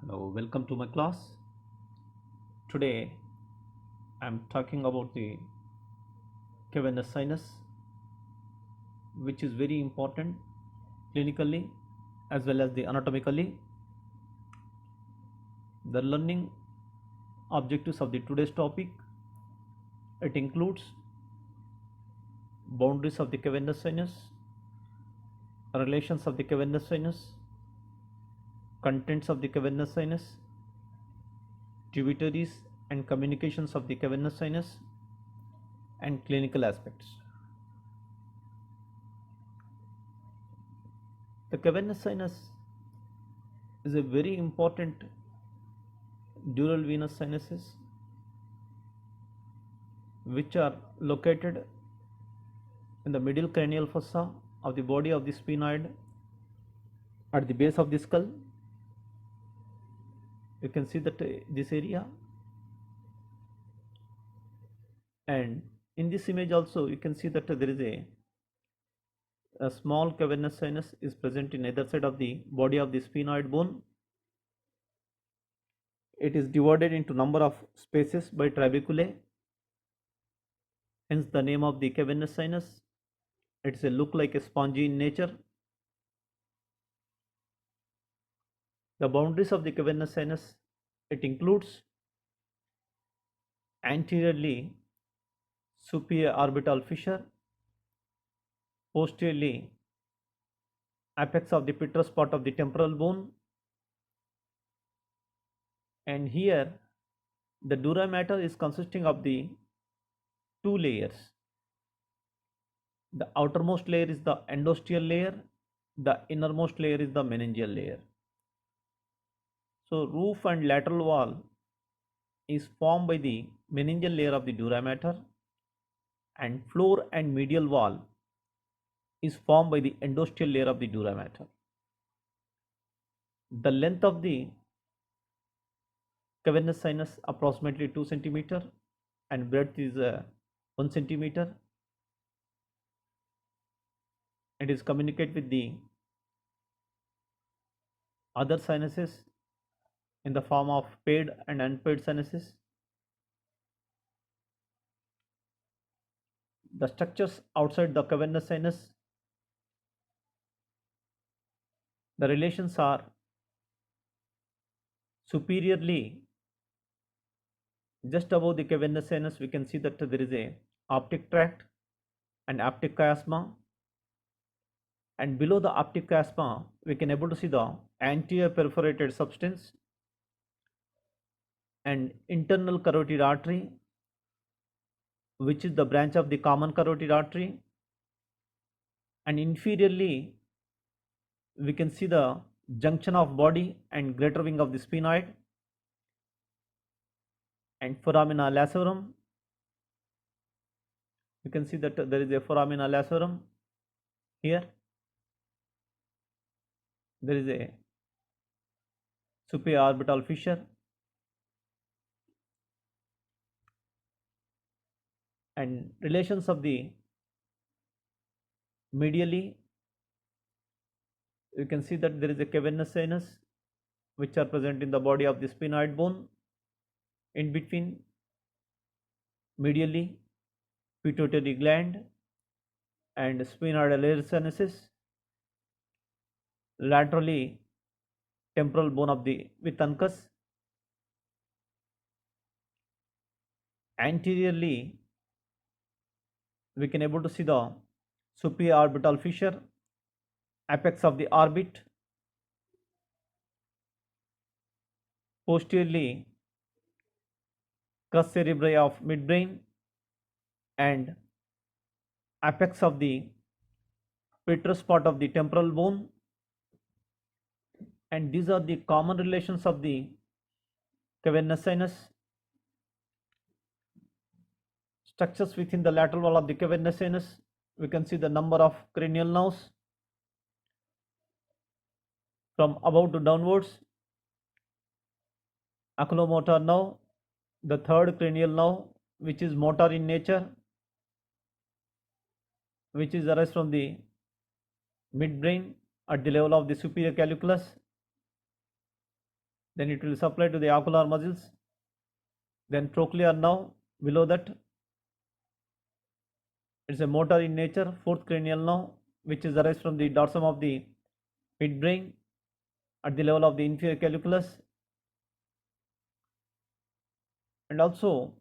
Hello, welcome to my class. Today I am talking about the cavernous sinus, which is very important clinically as well as the anatomically. The learning objectives of the today's topic, it includes boundaries of the cavernous sinus, relations of the cavernous sinus, contents of the cavernous sinus, tributaries and communications of the cavernous sinus, and clinical aspects. The cavernous sinus is a very important dural venous sinuses which are located in the middle cranial fossa of the body of the sphenoid at the base of the skull. You can see that this area, and in this image also you can see that there is a small cavernous sinus is present in either side of the body of the sphenoid bone. It is divided into number of spaces by trabeculae, hence the name of the cavernous sinus. It's a look like a spongy in nature. The boundaries of the cavernous sinus, it includes anteriorly superior orbital fissure, posteriorly apex of the petrous part of the temporal bone, and here the dura mater is consisting of the two layers. The outermost layer is the endosteal layer, the innermost layer is the meningeal layer. So roof and lateral wall is formed by the meningeal layer of the dura mater, and floor and medial wall is formed by the endosteal layer of the dura mater. The length of the cavernous sinus approximately 2 centimeter and breadth is 1 centimeter. It is communicate with the other sinuses in the form of paid and unpaid sinuses. The structures outside the cavernous sinus, the relations are superiorly just above the cavernous sinus. We can see that there is a optic tract and optic chiasma, and below the optic chiasma we can able to see the anterior perforated substance and internal carotid artery, which is the branch of the common carotid artery, and inferiorly we can see the junction of body and greater wing of the sphenoid and foramina lacerum. You can see that there is a foramina lacerum here. There is a superior orbital fissure, and relations of the medially, you can see that there is a cavernous sinus which are present in the body of the sphenoid bone. In between, medially, pituitary gland and sphenoidal air sinuses. Laterally, temporal bone of the Vituncus. Anteriorly, we can able to see the superior orbital fissure, apex of the orbit. Posteriorly, cus cerebri of midbrain and apex of the petrous part of the temporal bone. And these are the common relations of the cavernous sinus. Structures within the lateral wall of the cavernous sinus, we can see the number of cranial nerves from above to downwards. Oculomotor nerve, the third cranial nerve, which is motor in nature, which is arise from the midbrain at the level of the superior calculus. then it will supply to the ocular muscles, then trochlear nerve. Below that, it's a motor in nature, fourth cranial nerve, which is arise from the dorsum of the midbrain at the level of the inferior calculus, and also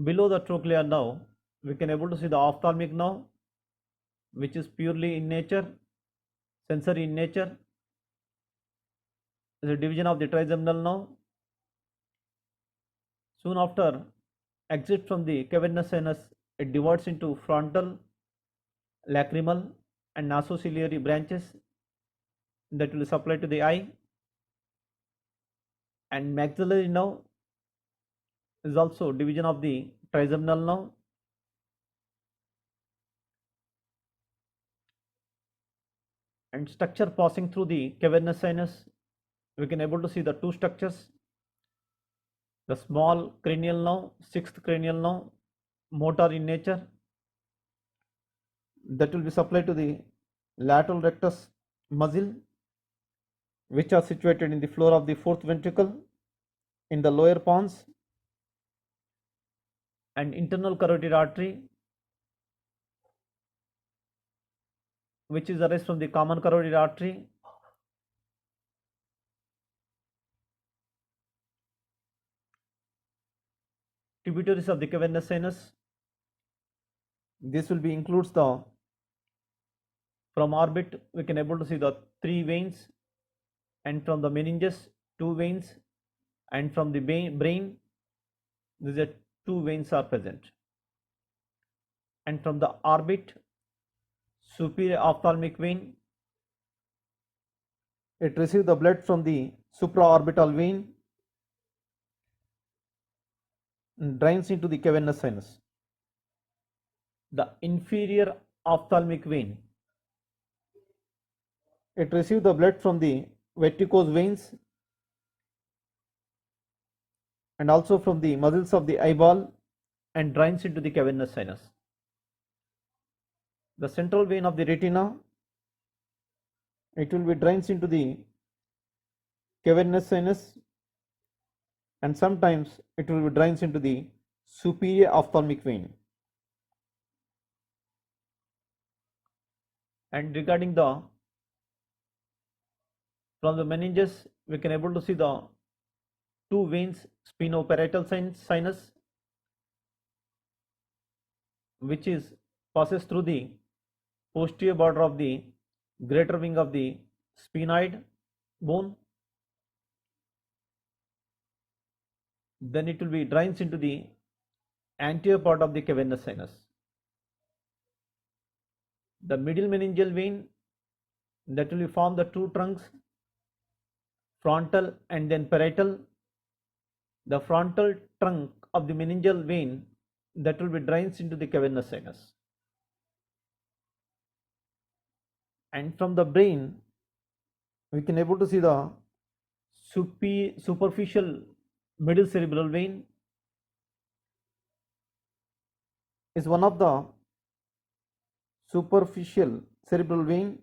below the trochlear nerve we can able to see the ophthalmic nerve, which is purely in nature, sensory in nature, is a division of the trigeminal nerve. Soon after exit from the cavernous sinus, it divides into frontal, lacrimal and nasociliary branches that will supply to the eye, and maxillary nerve is also division of the trigeminal nerve, and structure passing through the cavernous sinus, we can able to see the two structures, the small cranial nerve, sixth cranial nerve, motor in nature, that will be supplied to the lateral rectus muscle, which are situated in the floor of the fourth ventricle in the lower pons, and internal carotid artery, which is arise from the common carotid artery, tributaries of the cavernous sinus. This will be includes the, from orbit we can able to see the three veins, and from the meninges two veins, and from the brain these are two veins are present, and from the orbit superior ophthalmic vein, it receives the blood from the supraorbital vein and drains into the cavernous sinus. The inferior ophthalmic vein, it receives the blood from the varicose veins and also from the muscles of the eyeball and drains into the cavernous sinus. The central vein of the retina, it will be drains into the cavernous sinus, and sometimes it will be drains into the superior ophthalmic vein. And regarding the, from the meninges we can able to see the two veins, sphenoparietal sinus, which is passes through the posterior border of the greater wing of the sphenoid bone, then it will be drains into the anterior part of the cavernous sinus. The middle meningeal vein, that will form the two trunks, frontal and then parietal. The frontal trunk of the meningeal vein, that will be drains into the cavernous sinus. And from the brain we can able to see the superficial middle cerebral vein is one of the superficial cerebral vein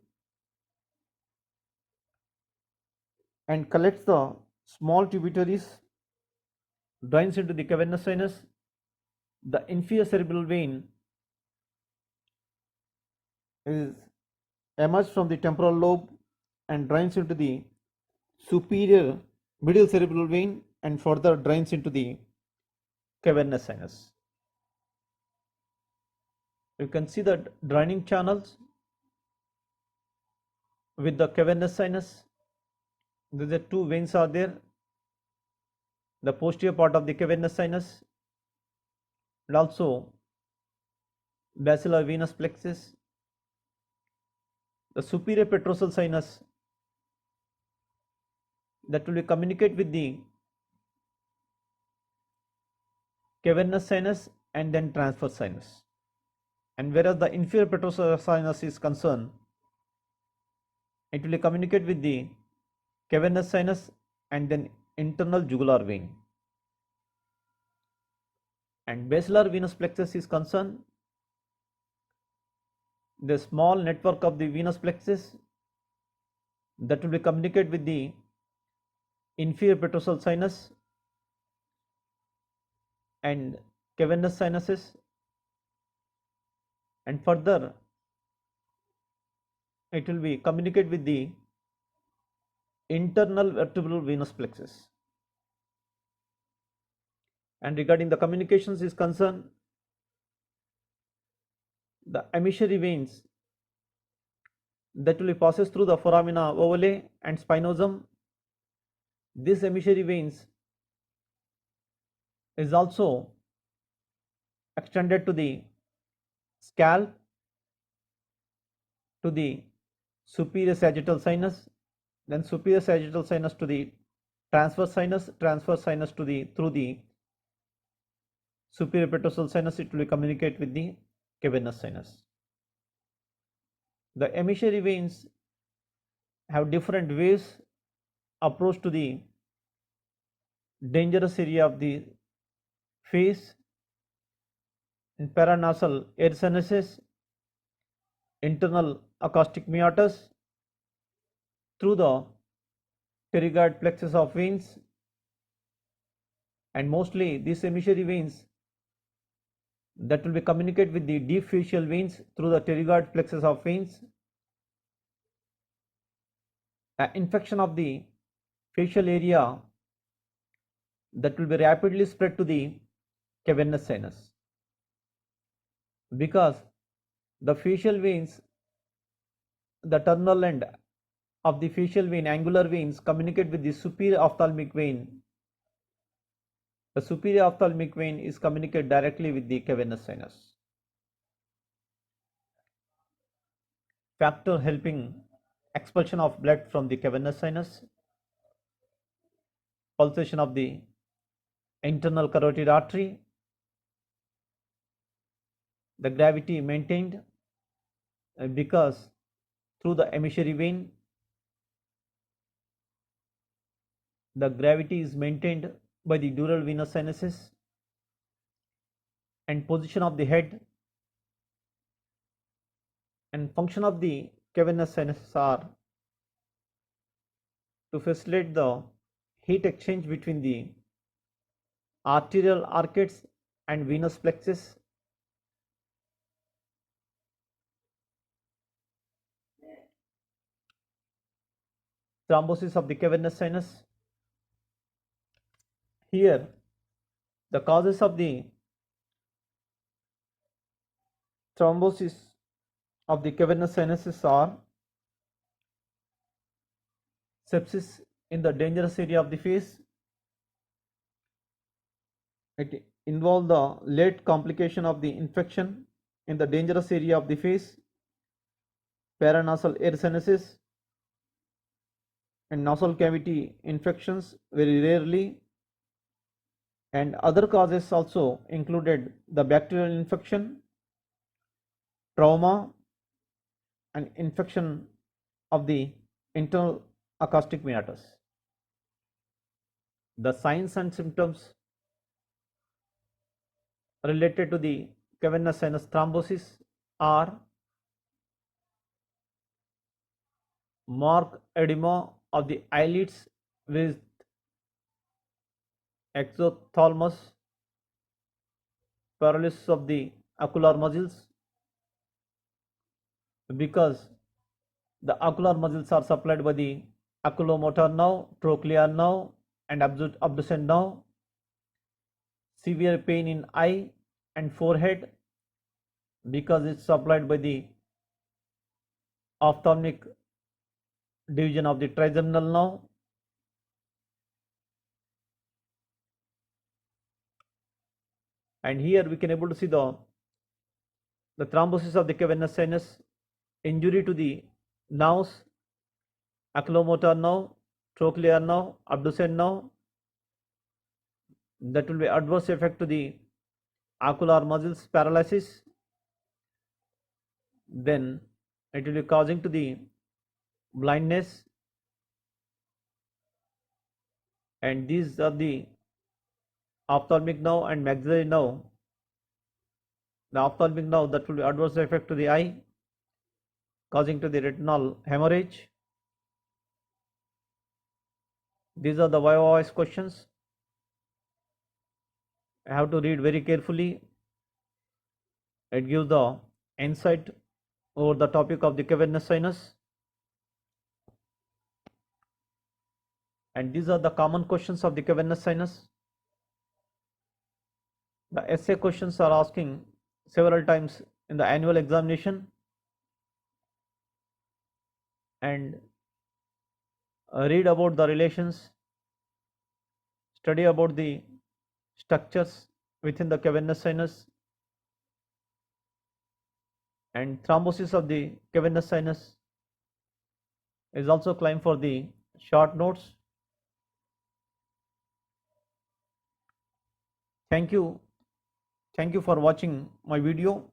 and collects the small tributaries, drains into the cavernous sinus. The inferior cerebral vein is emerged from the temporal lobe and drains into the superior middle cerebral vein and further drains into the cavernous sinus. You can see the draining channels with the cavernous sinus. The two veins are there, the posterior part of the cavernous sinus and also basilar venous plexus. The superior petrosal sinus, that will communicate with the cavernous sinus and then transverse sinus, and whereas the inferior petrosal sinus is concerned, it will communicate with the cavernous sinus and then internal jugular vein. And basilar venous plexus is concerned, the small network of the venous plexus, that will communicate with the inferior petrosal sinus and cavernous sinuses, and further it will be communicate with the internal vertebral venous plexus. And regarding the communications is concerned, the emissary veins that will be passes through the foramina ovale and spinosum. This emissary veins is also extended to the scalp, to the superior sagittal sinus, then superior sagittal sinus to the transverse sinus to the through the superior petrosal sinus. It will communicate with the cavernous sinus. The emissary veins have different ways approach to the dangerous area of the face in paranasal air sinuses, internal acoustic meatus, through the pterygoid plexus of veins, and mostly these emissary veins that will be communicate with the deep facial veins through the pterygoid plexus of veins. Infection of the facial area that will be rapidly spread to the cavernous sinus, because the facial veins, the terminal end of the facial vein, angular veins, communicate with the superior ophthalmic vein. The superior ophthalmic vein is communicated directly with the cavernous sinus. Factor helping expulsion of blood from the cavernous sinus, pulsation of the internal carotid artery, the gravity maintained because through the emissary vein the gravity is maintained by the dural venous sinuses, and position of the head and function of the cavernous sinuses are to facilitate the heat exchange between the arterial arcades and venous plexus, thrombosis of the cavernous sinus. Here the causes of the thrombosis of the cavernous sinuses are sepsis in the dangerous area of the face. It involves the late complication of the infection in the dangerous area of the face, paranasal air sinuses, and nasal cavity infections very rarely. And other causes also included the bacterial infection, trauma, and infection of the internal acoustic meatus. The signs and symptoms related to the cavernous sinus thrombosis are marked edema of the eyelids with exophthalmos, paralysis of the ocular muscles, because the ocular muscles are supplied by the oculomotor nerve, trochlear nerve, and abducent nerve. Severe pain in eye and forehead because it's supplied by the ophthalmic division of the trigeminal nerve. And here we can able to see the thrombosis of the cavernous sinus, injury to the nerves, oculomotor nerve, trochlear nerve, abducent nerve. That will be adverse effect to the ocular muscles paralysis. Then it will be causing to the blindness, and these are the ophthalmic nerve and maxillary nerve. The ophthalmic nerve, that will be adverse effect to the eye, causing to the retinal hemorrhage. These are the voice questions. I have to read very carefully. It gives the insight over the topic of the cavernous sinus. And these are the common questions of the cavernous sinus. The essay questions are asking several times in the annual examination, and read about the relations, study about the structures within the cavernous sinus, and thrombosis of the cavernous sinus is also claimed for the short notes. Thank you for watching my video.